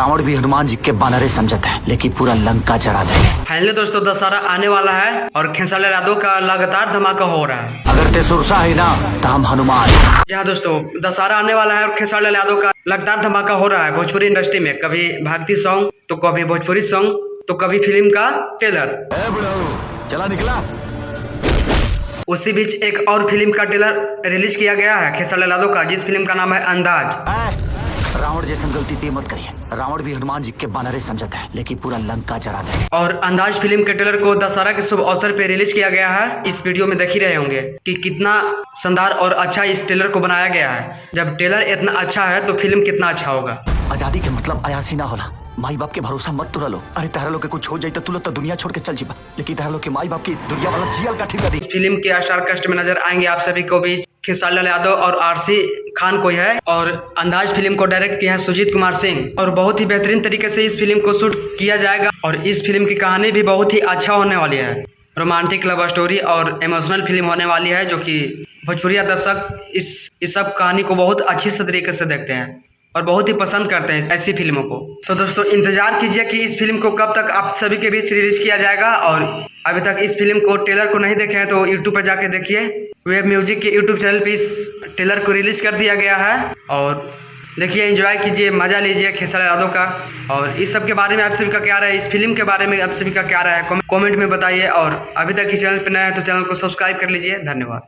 रावण भी हनुमान जी के बानरे समझता है, लेकिन पूरा लंका जरा दे। फाइनली दोस्तों दशहरा आने वाला है और खेसारी यादव का लगातार धमाका हो रहा है। अगर ते सुरसा है ना तो हम हनुमान। जी हाँ दोस्तों, दशहरा आने वाला है और खेसारी यादव का लगातार धमाका हो रहा है भोजपुरी इंडस्ट्री में। कभी भक्ति सॉन्ग तो कभी भोजपुरी सॉन्ग तो कभी फिल्म का ट्रेलर। चला निकला। उसी बीच एक और फिल्म का ट्रेलर रिलीज किया गया है खेसारी यादव का, जिस फिल्म का नाम है अंदाज। रावण जैसा गलती ते मत करिए। रावण भी हनुमान जी के बानरे समझता है, लेकिन पूरा लंका जरा दे। और अंदाज फिल्म के ट्रेलर को दशहरा के शुभ अवसर पे रिलीज किया गया है। इस वीडियो में देख ही रहे होंगे कि कितना शानदार और अच्छा इस ट्रेलर को बनाया गया है। जब ट्रेलर इतना अच्छा है तो फिल्म कितना अच्छा होगा। आजादी के मतलब अयासी ना होला। माई बाप के भरोसा मत तुरा लो। अरे तारा लोग के कुछ हो जाए तो तुरंत दुनिया छोड़ के चल जीबा, लेकिन तारा लोग के माई बाप की दुनिया वाला जियल का ठीक है। इस फिल्म के स्टार कास्ट में नजर आएंगे आप सभी को भी खेसारी यादव और आरसी खान कोई है। और अंदाज फिल्म को डायरेक्ट किया है सुजीत कुमार सिंह और बहुत ही बेहतरीन तरीके से इस फिल्म को शूट किया जाएगा। और इस फिल्म की कहानी भी बहुत ही अच्छा होने वाली है। रोमांटिक लव स्टोरी और इमोशनल फिल्म होने वाली है, जो कि भोजपुरिया दर्शक इस सब कहानी को बहुत अच्छी से तरीके से देखते हैं और बहुत ही पसंद करते हैं ऐसी फिल्मों को। तो दोस्तों इंतजार कीजिए कि इस फिल्म को कब तक आप सभी के बीच रिलीज किया जाएगा। और अभी तक इस फिल्म को ट्रेलर को नहीं देखे हैं तो यूट्यूब पर जाके देखिए। वेब म्यूजिक के यूट्यूब चैनल पे इस ट्रेलर को रिलीज कर दिया गया है और देखिए, एंजॉय कीजिए, मजा लीजिए खेसारी यादव का। और इस सब के बारे में आप सभी का क्या राय है, इस फिल्म के बारे में आप सभी का क्या राय है, कमेंट में बताइए। और अभी तक ही चैनल पर नए हैं तो चैनल को सब्सक्राइब कर लीजिए। धन्यवाद।